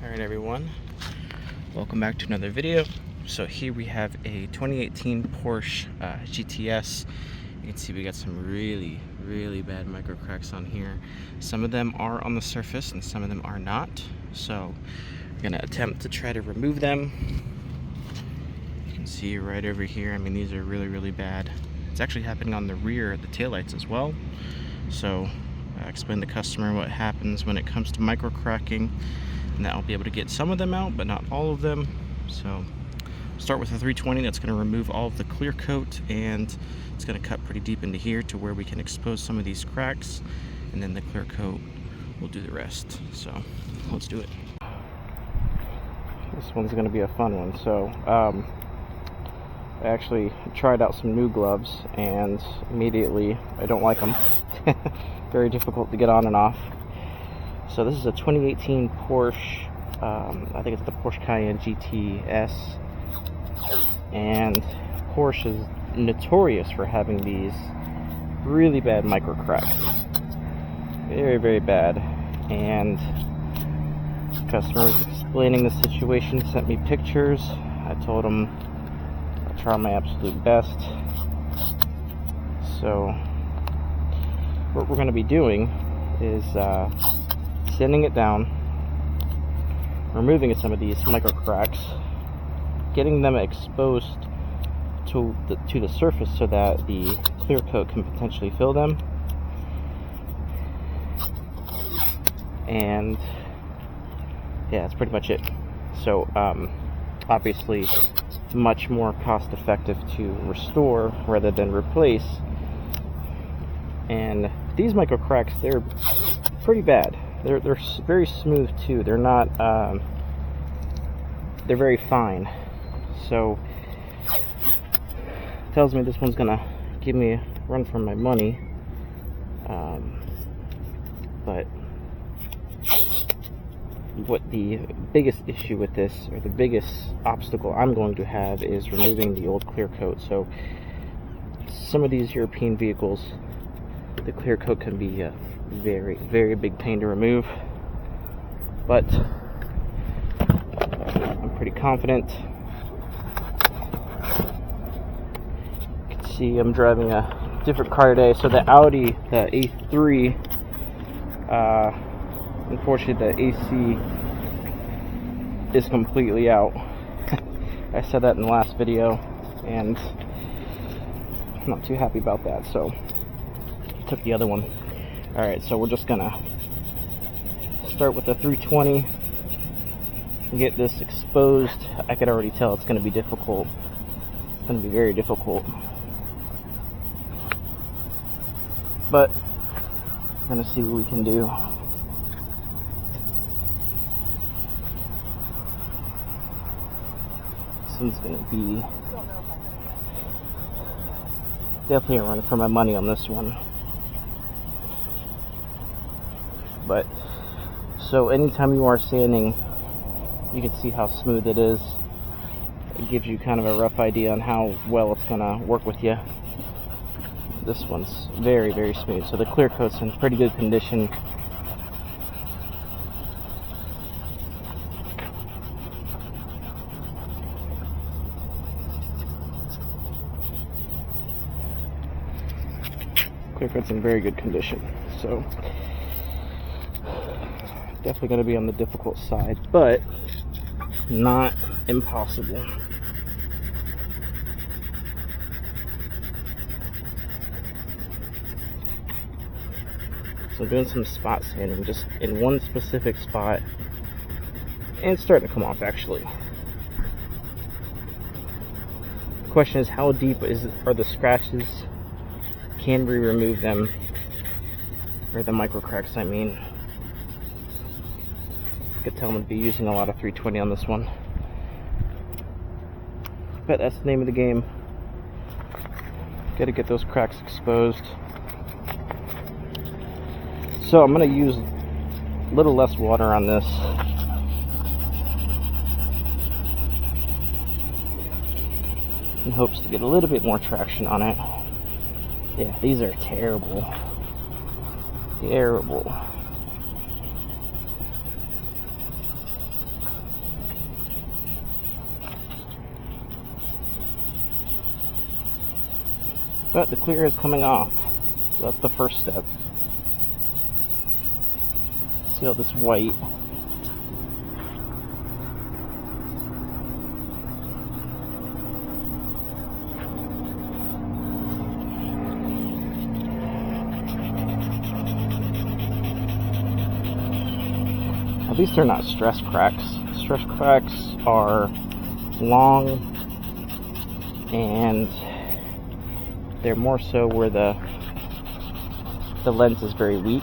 Alright everyone, welcome back to another video. So here we have a 2018 Porsche GTS. You can see we got some really bad micro cracks on here. Some of them are on the surface and some of them are not. So we're going to attempt to try to remove them. You can see right over here, I mean these are really bad. It's actually happening on the rear, the taillights as well. So I explained to the customer what happens when it comes to micro cracking, and that I'll be able to get some of them out but not all of them. So start with a 320 that's going to remove all of the clear coat, and it's going to cut pretty deep into here to where we can expose some of these cracks, and then the clear coat will do the rest. So let's do it. This one's going to be a fun one. So I actually tried out some new gloves and immediately I don't like them. Very difficult to get on and off. So this is a 2018 Porsche, I think it's the Porsche Cayman GTS, and Porsche is notorious for having these really bad micro cracks. Very bad. And the customer was explaining the situation, sent me pictures. I told him I'll try my absolute best. So what we're going to be doing is sanding it down, removing some of these micro cracks, getting them exposed to the surface so that the clear coat can potentially fill them, and yeah, that's pretty much it. So obviously much more cost effective to restore rather than replace. And these micro cracks, they're pretty bad. They're very smooth too. They're not they're very fine. So tells me this one's gonna give me a run for my money. But what the biggest issue with this, or the biggest obstacle I'm going to have, is removing the old clear coat. So some of these European vehicles, the clear coat can be a very big pain to remove, but I'm pretty confident. You can see I'm driving a different car today. So the Audi, the A3, unfortunately the AC is completely out. I said that in the last video and I'm not too happy about that, so I took the other one. Alright, so we're just gonna start with the 320 and get this exposed. I could already tell it's gonna be difficult. It's gonna be very difficult, but we're gonna see what we can do. This one's gonna be definitely a run for my money on this one. But so anytime you are sanding, you can see how smooth it is. It gives you kind of a rough idea on how well it's gonna work with you. This one's very smooth. So the clear coat's in pretty good condition. Clear coat's in very good condition. So definitely going to be on the difficult side, but not impossible. So I'm doing some spot sanding just in one specific spot, and it's starting to come off actually. The question is, how deep are the scratches? Can we remove them? Or the micro cracks, I mean. I could tell I'm going to be using a lot of 320 on this one. But that's the name of the game. Got to get those cracks exposed. So I'm going to use a little less water on this. In hopes to get a little bit more traction on it. Yeah, these are terrible. Terrible. But the clear is coming off. So that's the first step. See all this white. At least they're not stress cracks. Stress cracks are long and they're more so where the lens is very weak.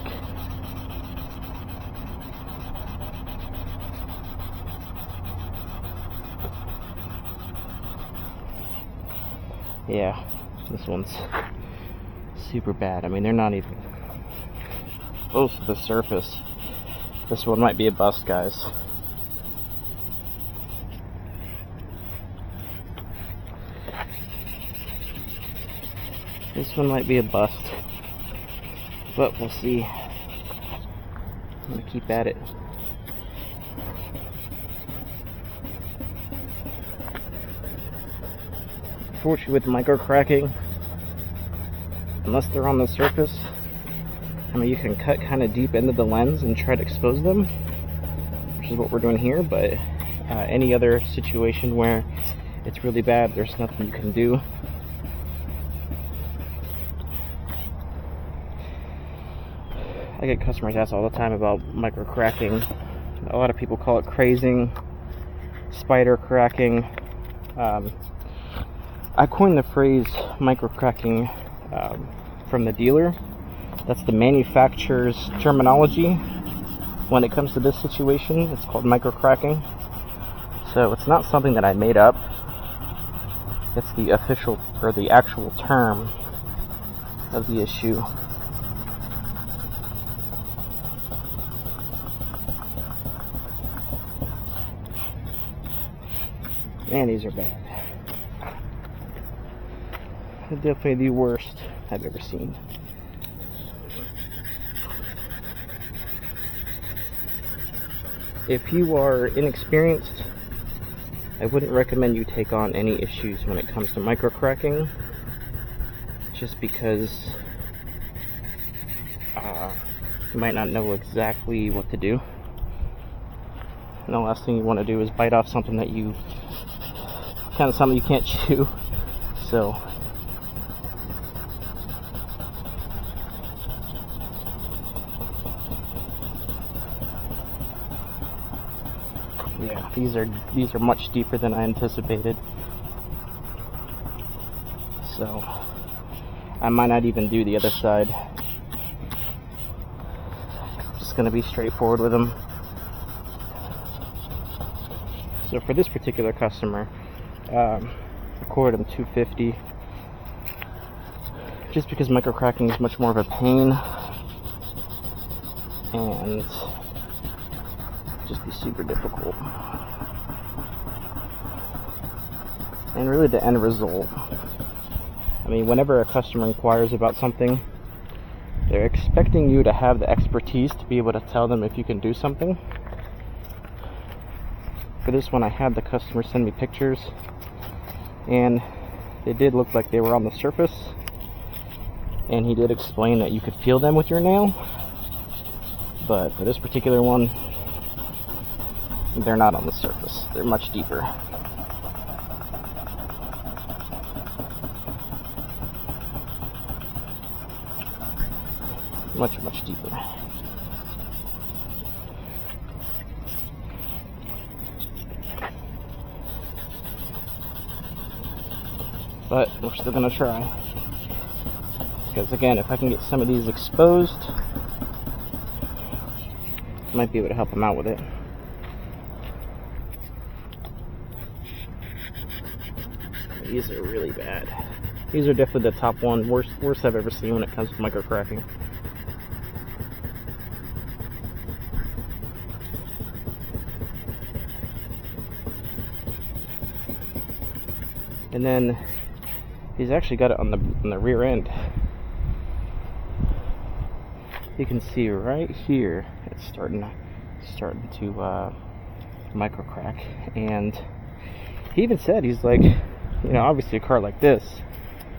Yeah, this one's super bad. I mean, they're not even close to the surface. This one might be a bust, guys. This one might be a bust, but we'll see. I'm gonna keep at it. Unfortunately, with microcracking, unless they're on the surface, I mean, you can cut kind of deep into the lens and try to expose them, which is what we're doing here, but any other situation where it's really bad, there's nothing you can do. I get customers ask all the time about microcracking. A lot of people call it crazing, spider cracking. I coined the phrase microcracking from the dealer. That's the manufacturer's terminology. When it comes to this situation, it's called microcracking. So it's not something that I made up. It's the official or the actual term of the issue. Man, these are bad. They're definitely the worst I've ever seen. If you are inexperienced, I wouldn't recommend you take on any issues when it comes to microcracking, just because you might not know exactly what to do. And the last thing you want to do is bite off something that you something you can't chew. So yeah, these are much deeper than I anticipated. So I might not even do the other side. Just gonna be straightforward with them. So for this particular customer, I quoted him $250, just because microcracking is much more of a pain and just be super difficult. And really the end result, I mean, whenever a customer inquires about something, they're expecting you to have the expertise to be able to tell them if you can do something. For this one, I had the customer send me pictures, and they did look like they were on the surface, and he did explain that you could feel them with your nail, but for this particular one, they're not on the surface. They're much deeper. Much deeper. But we're still gonna try, because again, if I can get some of these exposed, I might be able to help them out with it. These are really bad. These are definitely the top one, worst I've ever seen when it comes to microcracking. And then he's actually got it on the rear end. You can see right here it's starting to microcrack. And he even said, he's like, you know, obviously a car like this,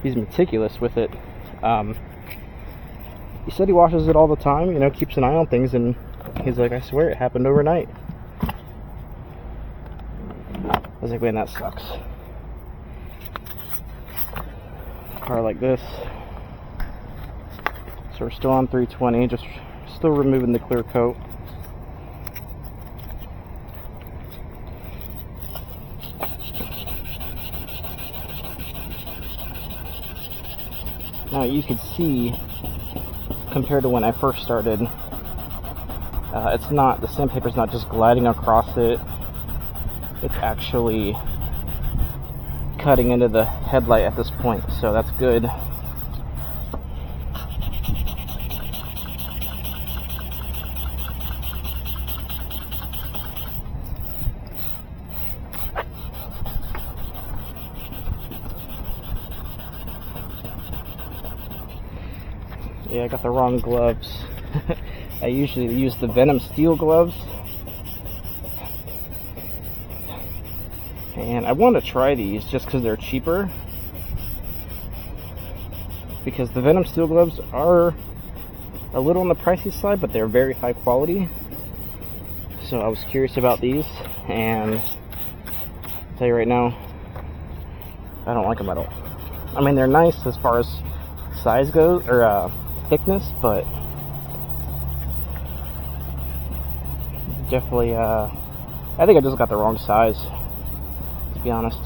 he's meticulous with it. He said he washes it all the time, you know, keeps an eye on things, and he's like, I swear it happened overnight. I was like, man, that sucks. Car like this. So we're still on 320, just still removing the clear coat. Now you can see, compared to when I first started, it's not, the sandpaper's not just gliding across it, it's actually cutting into the headlight at this point, so that's good. Yeah, I got the wrong gloves. I usually use the Venom steel gloves. And I want to try these just because they're cheaper. Because the Venom steel gloves are a little on the pricey side, but they're very high quality. So I was curious about these, and I'll tell you right now, I don't like them at all. I mean, they're nice as far as size goes, or thickness, but definitely, I think I just got the wrong size, to be honest.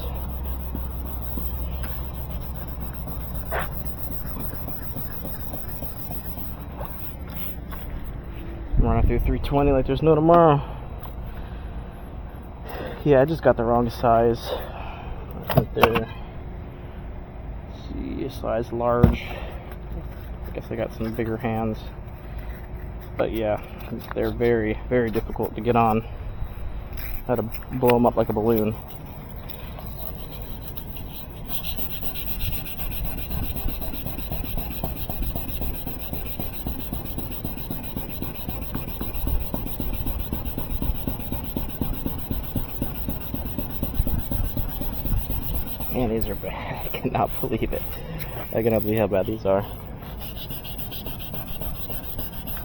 I'm running through 320 like there's no tomorrow. Yeah, I just got the wrong size. Right there. Let's see, size large. I guess I got some bigger hands. But yeah, they're very, very difficult to get on. I had to blow them up like a balloon. Man, these are bad. I cannot believe it. I cannot believe how bad these are.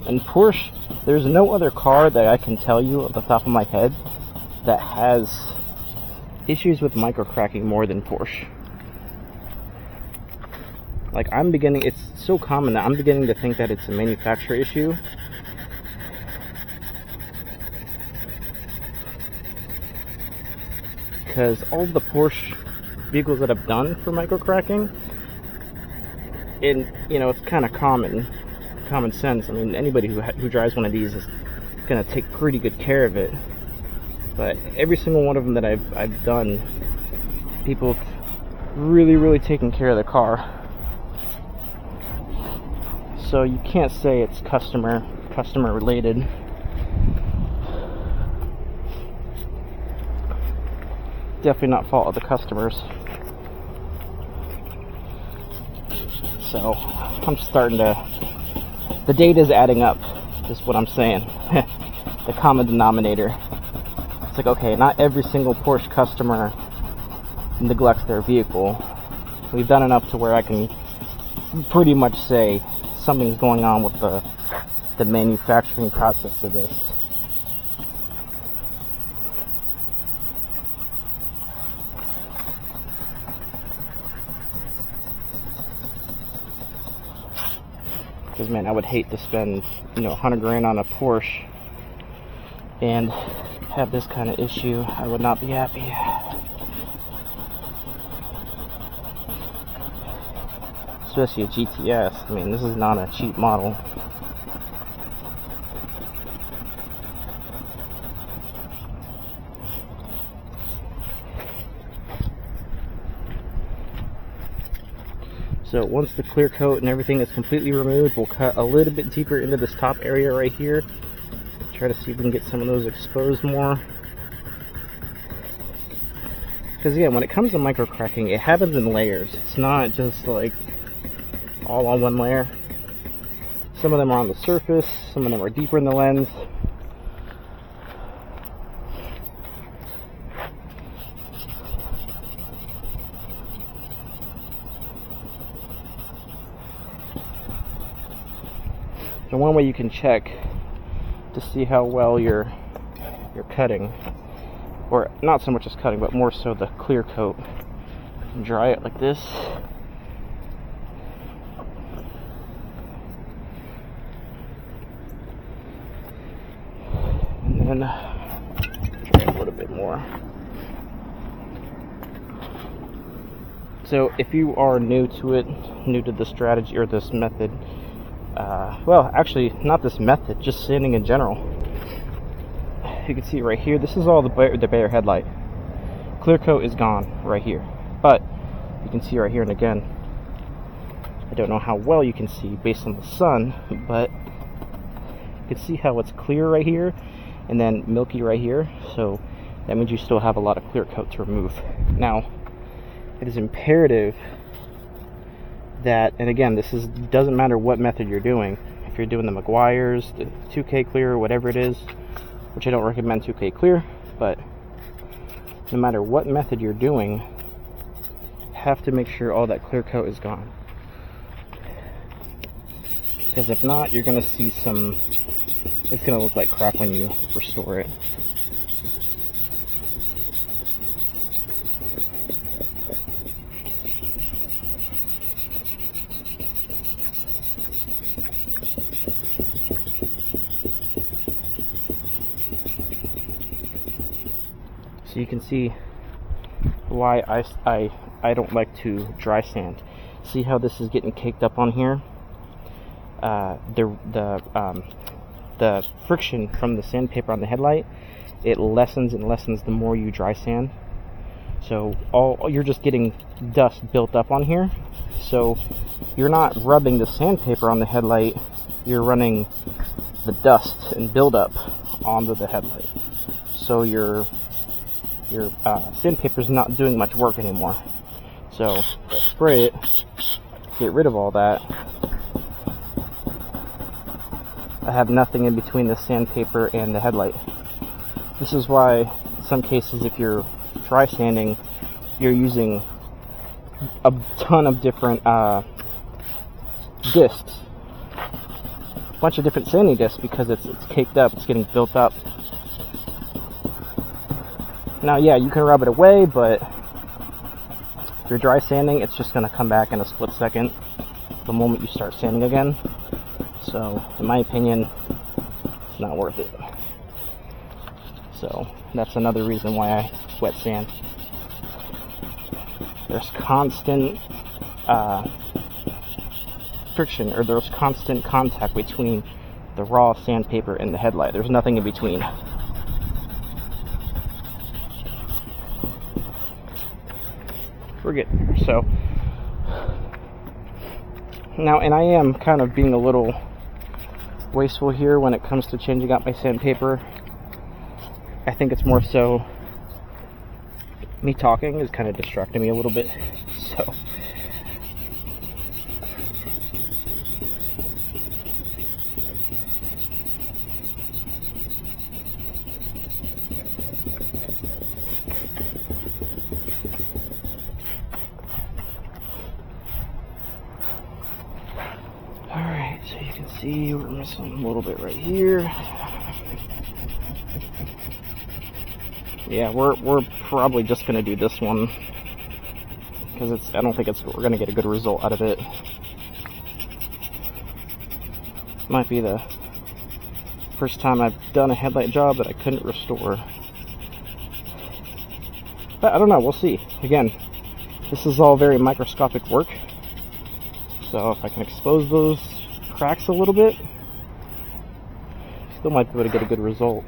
And Porsche, there's no other car that I can tell you off the top of my head that has issues with microcracking more than Porsche. Like, it's so common that I'm beginning to think that it's a manufacturer issue. Because all of the Porsche vehicles that I've done for microcracking, and you know, it's kind of common sense. I mean, anybody who drives one of these is gonna take pretty good care of it. But every single one of them that I've done, people have really taken care of the car. So you can't say it's customer related. Definitely not fault of the customers. So I'm starting to, the data's adding up, is what I'm saying. The common denominator. It's like, okay, not every single Porsche customer neglects their vehicle. We've done enough to where I can pretty much say something's going on with the manufacturing process of this. Because, man, I would hate to spend, you know, 100 grand on a Porsche and have this kind of issue. I would not be happy. Especially a GTS. I mean, this is not a cheap model. So once the clear coat and everything is completely removed, we'll cut a little bit deeper into this top area right here. Try to see if we can get some of those exposed more. Because again, when it comes to microcracking, it happens in layers. It's not just like all on one layer. Some of them are on the surface, some of them are deeper in the lens. the one way you can check to see how well you're cutting, or not so much as cutting, but more so the clear coat. Dry it like this. And then try a little bit more. So if you are new to it, new to the strategy or this method, well, actually not this method, just sanding in general, you can see right here, this is all the bare headlight. Clear coat is gone right here, but you can see right here, and again, I don't know how well you can see based on the sun, but you can see how it's clear right here and then milky right here. So that means you still have a lot of clear coat to remove. Now, it is imperative that, and again, doesn't matter what method you're doing. If you're doing the McGuire's, the 2K clear, whatever it is, which I don't recommend 2K clear, but no matter what method you're doing, you have to make sure all that clear coat is gone. Because if not, you're going to see it's going to look like crap when you restore it. So you can see why I don't like to dry sand. See how this is getting caked up on here? The friction from the sandpaper on the headlight, it lessens and lessens the more you dry sand. So you're just getting dust built up on here. So you're not rubbing the sandpaper on the headlight, you're running the dust and buildup onto the headlight. So your sandpaper is not doing much work anymore. So spray it, get rid of all that. I have nothing in between the sandpaper and the headlight. This is why in some cases, if you're dry sanding, you're using a ton of different discs, a bunch of different sanding discs, because it's caked up, it's getting built up. Now, yeah, you can rub it away, but if you're dry sanding, it's just going to come back in a split second the moment you start sanding again. So, in my opinion, it's not worth it. So, that's another reason why I wet sand. There's constant friction, or there's constant contact between the raw sandpaper and the headlight. There's nothing in between. We're getting there. So now, and I am kind of being a little wasteful here when it comes to changing out my sandpaper. I think it's more so me talking is kind of distracting me a little bit. So so you can see we're missing a little bit right here. Yeah, we're probably just gonna do this one because I don't think we're gonna get a good result out of it. Might be the first time I've done a headlight job that I couldn't restore. But I don't know, we'll see. Again, this is all very microscopic work. So if I can expose those cracks a little bit, still might be able to get a good result.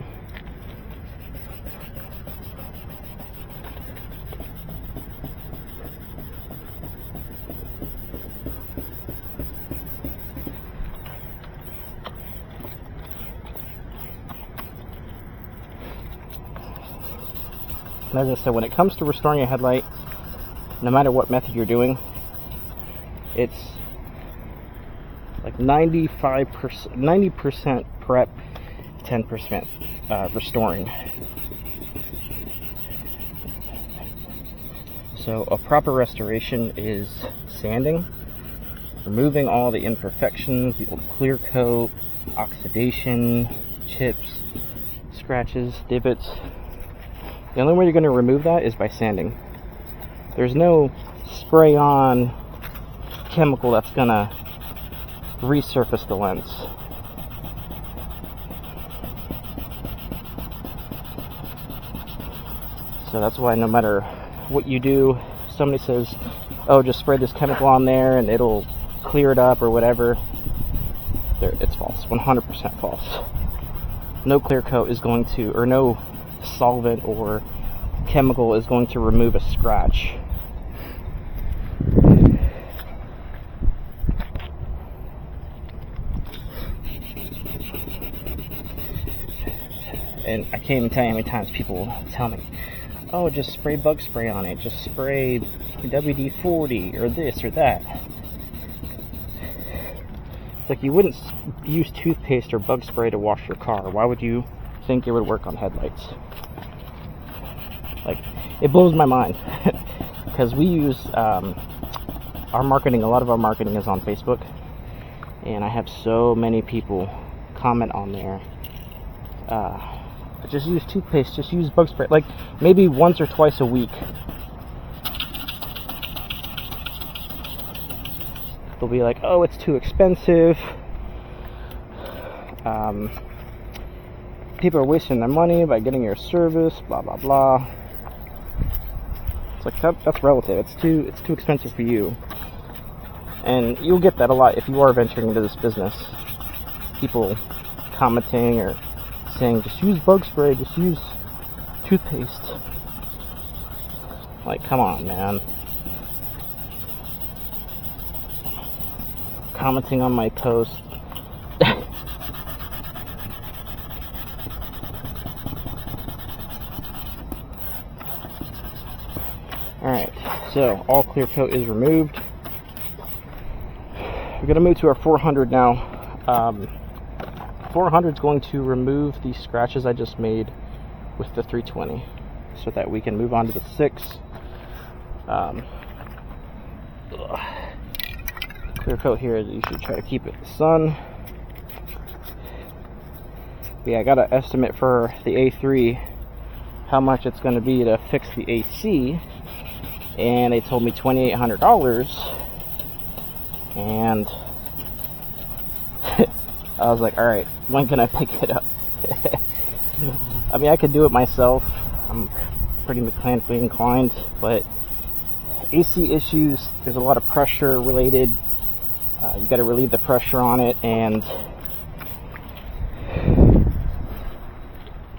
And as I said, when it comes to restoring a headlight, no matter what method you're doing, it's like 90% prep, 10% restoring. So a proper restoration is sanding, removing all the imperfections, the old clear coat, oxidation, chips, scratches, divots. The only way you're going to remove that is by sanding. There's no spray on chemical that's going to resurface the lens. So that's why no matter what you do, somebody says, oh, just spray this chemical on there and it'll clear it up or whatever. It's false. 100% false. No clear coat is going to, or no solvent or chemical is going to remove a scratch. And I can't even tell you how many times people tell me, oh, just spray bug spray on it, just spray WD-40 or this or that. It's like, you wouldn't use toothpaste or bug spray to wash your car. Why would you think it would work on headlights? Like, it blows my mind. Because we use our marketing, a lot of our marketing is on Facebook, and I have so many people comment on there, just use toothpaste, just use bug spray, like maybe once or twice a week. They'll be like, oh, it's too expensive, people are wasting their money by getting your service, blah blah blah. It's like, that's relative. It's too expensive for you. And you'll get that a lot if you are venturing into this business. People commenting or saying, just use bug spray, just use toothpaste. Like, come on, man. Commenting on my post. Alright, so all clear coat is removed. We're going to move to our 400 now. 400 is going to remove the scratches I just made with the 320 so that we can move on to the 6. Clear coat here, you should try to keep it in the sun. But yeah, I got an estimate for the A3 how much it's going to be to fix the AC, and they told me $2,800, and I was like, alright, when can I pick it up? I mean, I could do it myself. I'm pretty mechanically inclined, but AC issues, there's a lot of pressure related. You got to relieve the pressure on it, and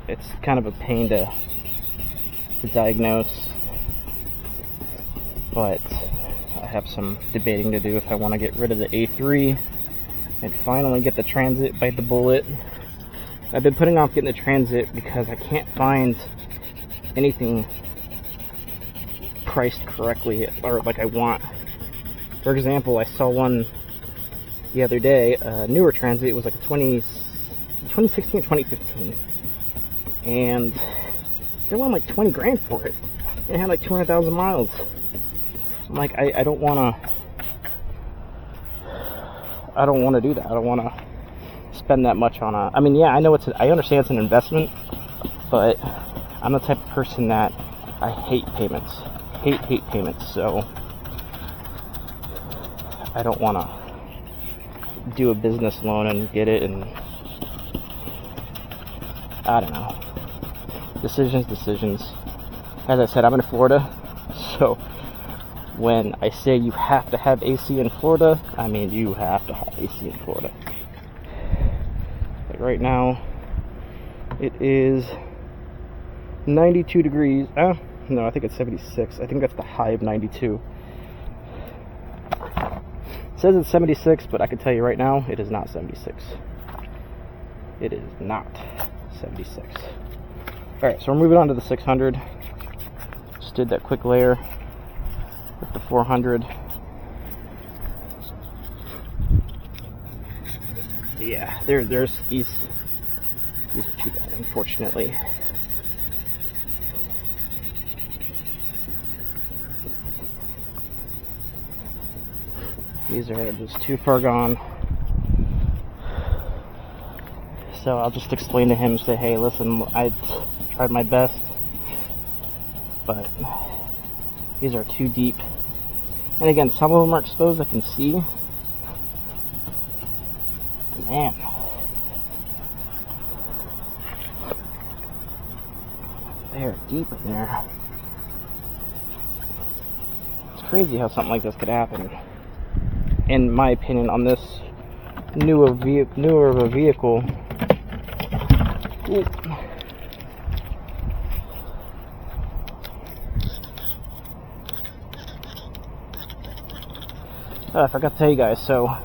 it's kind of a pain to diagnose. But I have some debating to do if I want to get rid of the A3 and finally get the Transit, bite the bullet. I've been putting off getting the Transit because I can't find anything priced correctly or like I want. For example, I saw one the other day, a newer Transit. It was like a 2016 or 2015, and they want like 20 grand for it. It had like 200,000 miles. I'm like, I don't want to do that. I don't want to spend that much on a, I mean, yeah, I know I understand it's an investment, but I'm the type of person that I hate payments. Hate payments. So I don't want to do a business loan and get it, and I don't know. Decisions. As I said, I'm in Florida, so when I say you have to have AC in Florida, I mean you have to have AC in Florida. Like right now, it is 92 degrees. No, I think it's 76. I think that's the high of 92. It says it's 76, but I can tell you right now, it is not 76. It is not 76. Alright, so we're moving on to the 600. Just did that quick layer with the 400. Yeah, there's these are too bad, unfortunately. These are just too far gone. So I'll just explain to him, say, hey, listen, I tried my best, but these are too deep. And again, some of them are exposed, I can see. Man. They're deep in there. It's crazy how something like this could happen. In my opinion, on this newer of a vehicle. Ooh. I forgot to tell you guys, so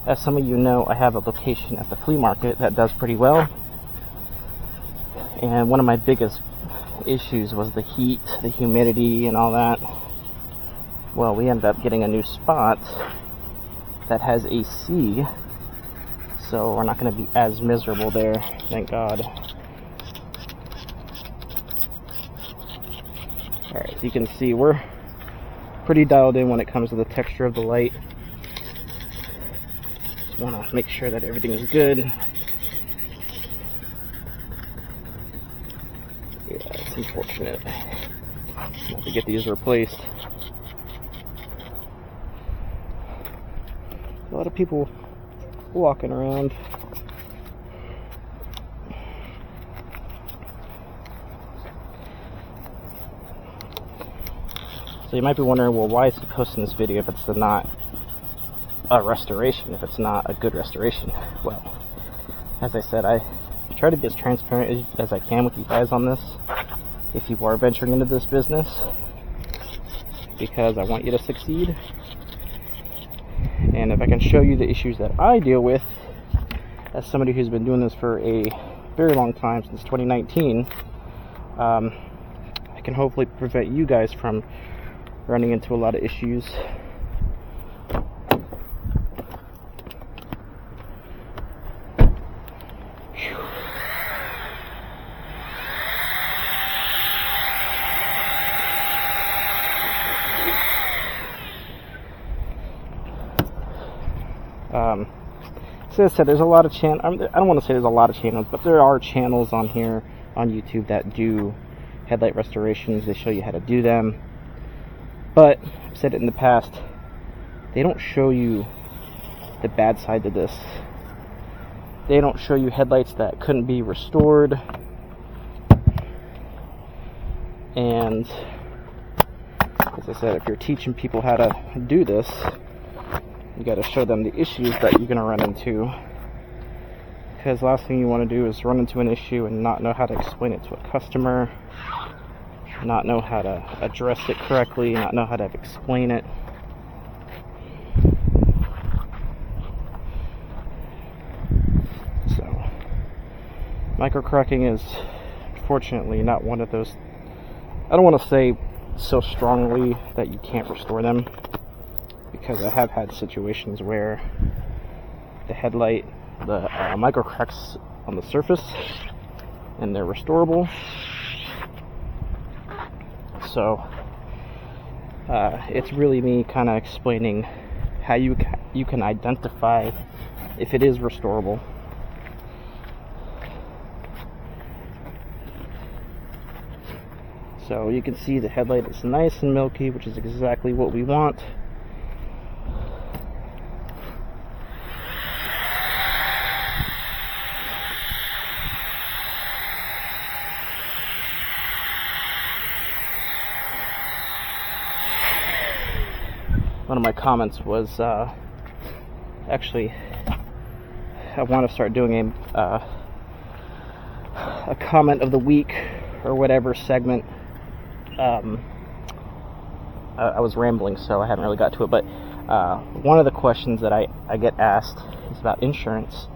as some of you know, I have a location at the flea market that does pretty well. And one of my biggest issues was the heat, the humidity, and all that. Well, we ended up getting a new spot that has AC, so we're not going to be as miserable there, thank God. Alright, you can see we're pretty dialed in when it comes to the texture of the light. Just want to make sure that everything is good. Yeah, it's unfortunate. Have to get these replaced. A lot of people walking around. So you might be wondering, well, why is he posting this video if it's not a restoration, if it's not a good restoration? Well, as I said, I try to be as transparent as I can with you guys on this, if you are venturing into this business, because I want you to succeed. And if I can show you the issues that I deal with, as somebody who's been doing this for a very long time, since 2019, I can hopefully prevent you guys from running into a lot of issues. So as I said, there's a lot of I don't want to say there's a lot of channels, but there are channels on here on YouTube that do headlight restorations. They show you how to do them. But I've said it in the past, they don't show you the bad side to this. They don't show you headlights that couldn't be restored. And as I said, if you're teaching people how to do this, you got to show them the issues that you're going to run into. Because the last thing you want to do is run into an issue and not know how to explain it to a customer, not know how to address it correctly, not know how to explain it. So, microcracking is unfortunately not one of those, I don't want to say so strongly that you can't restore them, because I have had situations where the headlight, the microcracks on the surface, and they're restorable. So it's really me kind of explaining how you can identify if it is restorable. So you can see the headlight is nice and milky, which is exactly what we want. One of my comments was, actually, I want to start doing a comment of the week or whatever segment. I was rambling, so I haven't really got to it, but one of the questions that I get asked is about insurance.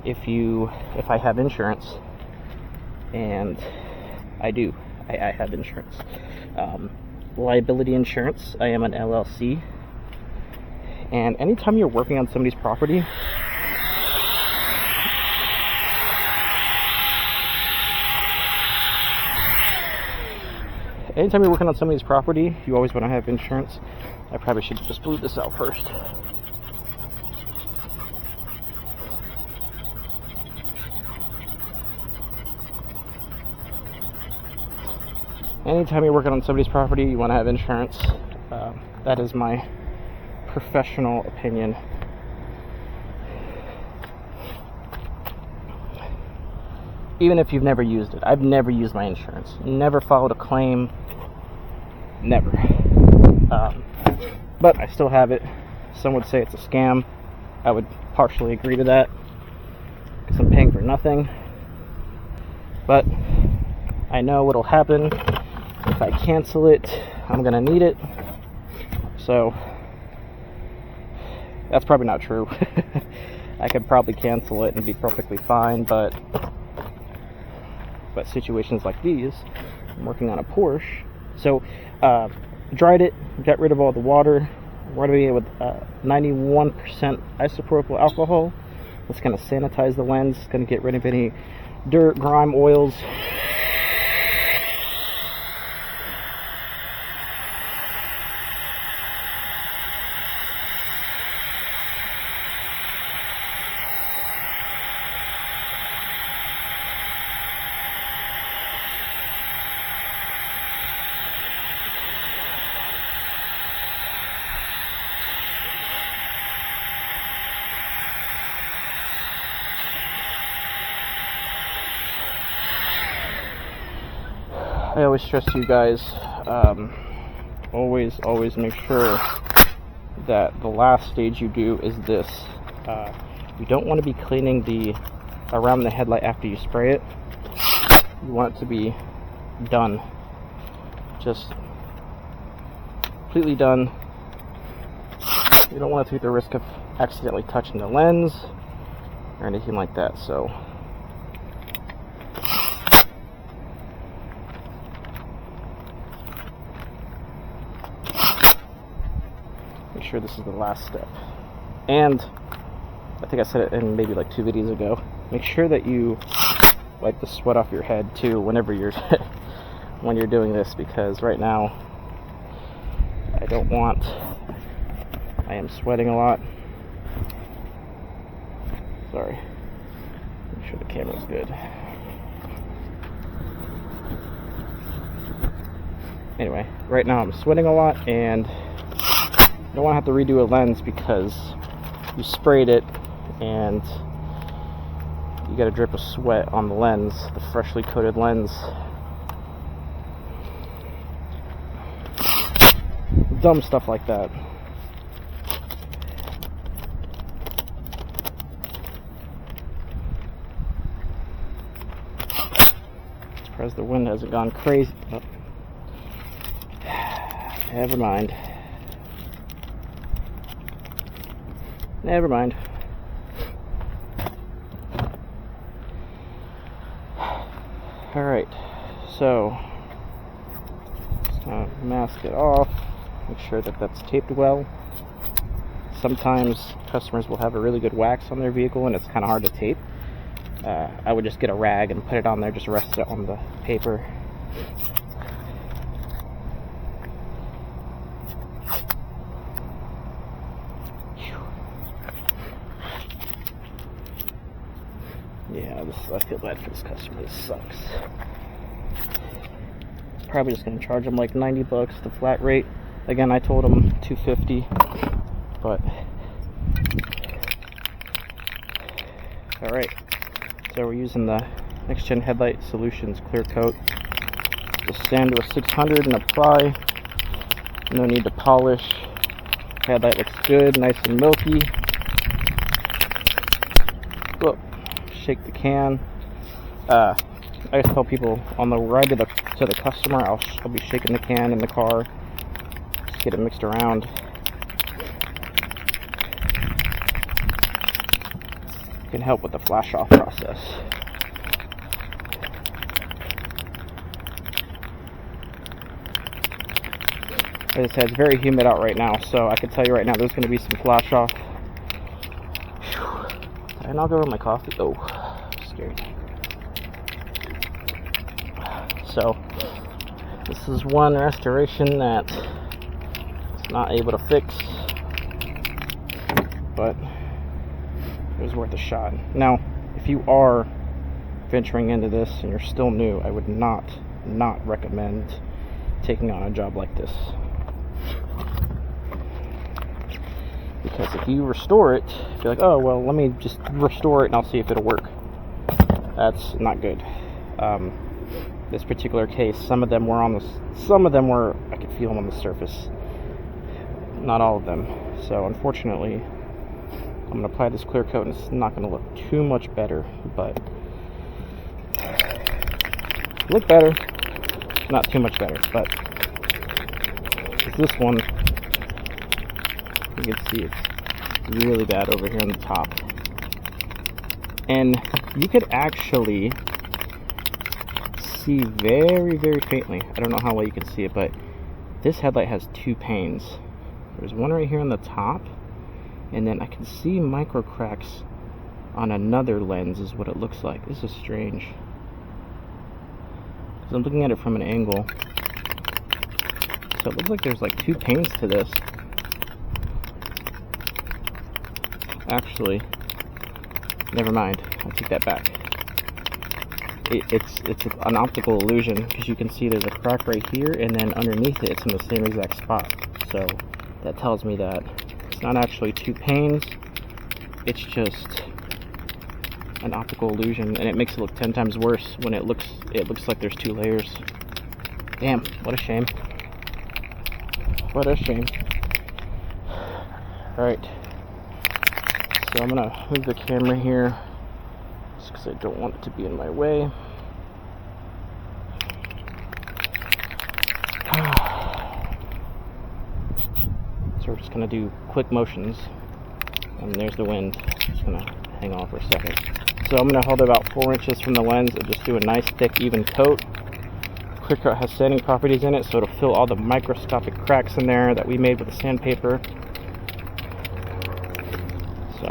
If I have insurance, and I do, I have insurance. Liability insurance. I am an LLC. And anytime you're working on somebody's property, you always want to have insurance, I probably should just blew this out first. Anytime you're working on somebody's property, you want to have insurance. That is my professional opinion. Even if you've never used it. I've never used my insurance. Never filed a claim. Never. But I still have it. Some would say it's a scam. I would partially agree to that, because I'm paying for nothing. But I know what'll happen. If I cancel it, I'm gonna need it. So that's probably not true. I could probably cancel it and be perfectly fine, but situations like these, I'm working on a Porsche. So dried it, got rid of all the water, running it with 91% isopropyl alcohol. It's going to sanitize the lens. It's going to get rid of any dirt, grime, oils. I always stress to you guys, always make sure that the last stage you do is this. You don't want to be cleaning around the headlight after you spray it. You want it to be done. Just completely done. You don't want to take the risk of accidentally touching the lens or anything like that. So make sure this is the last step. And I think I said it in maybe like 2 videos ago, make sure that you wipe the sweat off your head too whenever you're when you're doing this, because right now I am sweating a lot. Sorry. Make sure the camera's good. Anyway, right now I'm sweating a lot, and I don't want to have to redo a lens because you sprayed it and you got a drip of sweat on the lens, the freshly coated lens. Dumb stuff like that. Surprised the wind hasn't gone crazy. Oh. Never mind. Never mind. Alright, so just gonna mask it off, make sure that that's taped well. Sometimes customers will have a really good wax on their vehicle and it's kind of hard to tape. I would just get a rag and put it on there, just rest it on the paper. Yeah, I feel bad for this customer. This sucks. Probably just gonna charge them like 90 bucks, the flat rate. Again, I told them 250, but all right. So we're using the Next Gen Headlight Solutions Clear Coat. Just sand to a 600 and apply. No need to polish. Headlight looks good, nice and milky. Whoop. Shake the can. I just tell people on the ride to the customer, I'll be shaking the can in the car, just get it mixed around. It can help with the flash off process. As I said, it's very humid out right now, so I can tell you right now there's going to be some flash off. And I'll go with my coffee. Oh, scared. So this is one restoration that not able to fix, but it was worth a shot. Now, if you are venturing into this and you're still new, I would not recommend taking on a job like this. Because if you restore it, if you're like, oh, well, let me just restore it and I'll see if it'll work. That's not good. This particular case, some of them were, I could feel them on the surface. Not all of them. So unfortunately, I'm going to apply this clear coat and it's not going to look too much better, but look better, not too much better. But this one, you can see it's really bad over here on the top. And you could actually see very, very faintly. I don't know how well you can see it, but this headlight has two panes. There's one right here on the top, and then I can see micro cracks on another lens is what it looks like. This is strange. Because I'm looking at it from an angle. So it looks like there's like two panes to this. Actually, never mind. I'll take that back. It's an optical illusion because you can see there's a crack right here, and then underneath it, it's in the same exact spot. So that tells me that it's not actually two panes. It's just an optical illusion, and it makes it look 10 times worse when it looks like there's two layers. Damn, what a shame. What a shame. Alright. So I'm gonna move the camera here just because I don't want it to be in my way. So we're just gonna do quick motions. And there's the wind. Just gonna hang on for a second. So I'm gonna hold it about 4 inches from the lens and just do a nice thick even coat. Clear coat has sanding properties in it, so it'll fill all the microscopic cracks in there that we made with the sandpaper. So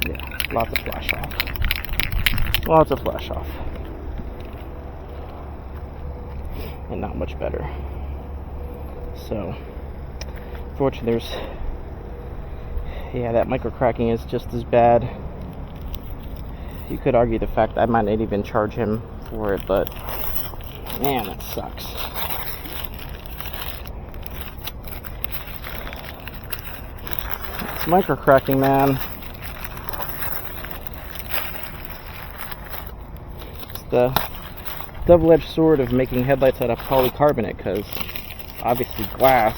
yeah, lots of flash off. Lots of flash off. And not much better. So fortunately that microcracking is just as bad. You could argue the fact that I might not even charge him for it, but man, that sucks. It's microcracking, man. It's the double-edged sword of making headlights out of polycarbonate, because obviously glass,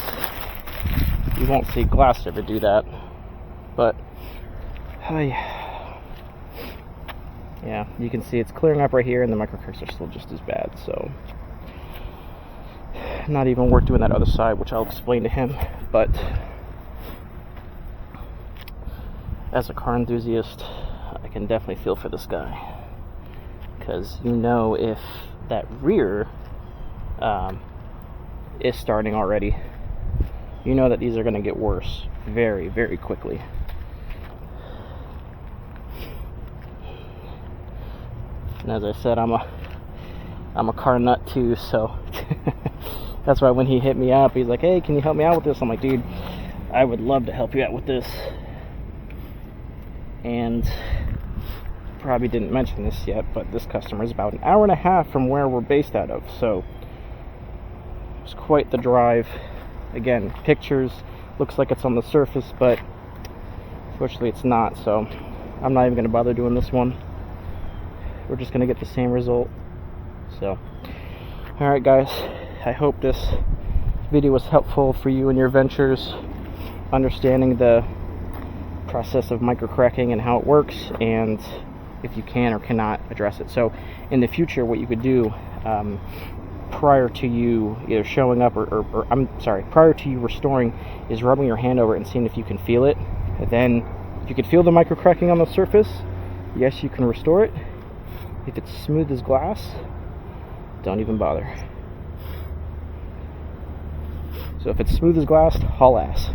you won't see glass ever do that, but yeah, you can see it's clearing up right here, and the microcracks are still just as bad. So not even worth doing that other side, which I'll explain to him. But as a car enthusiast, I can definitely feel for this guy, because you know, if that rear is starting already, you know that these are going to get worse very, very quickly. And as I said, I'm a car nut too, so that's why when he hit me up, he's like, hey, can you help me out with this? I'm like, dude, I would love to help you out with this. And probably didn't mention this yet, but this customer is about an hour and a half from where we're based out of, so it's quite the drive. Again, pictures, looks like it's on the surface, but fortunately it's not, so I'm not even going to bother doing this one. We're just going to get the same result. So, alright guys, I hope this video was helpful for you in your ventures, understanding the process of microcracking and how it works, and if you can or cannot address it. So in the future, what you could do prior to you either showing up or prior to you restoring, is rubbing your hand over it and seeing if you can feel it. And then if you can feel the microcracking on the surface, yes, you can restore it. If it's smooth as glass, don't even bother. So if it's smooth as glass, haul ass.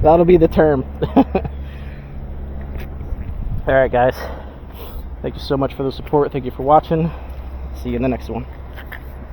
That'll be the term. Alright guys, thank you so much for the support. Thank you for watching. See you in the next one.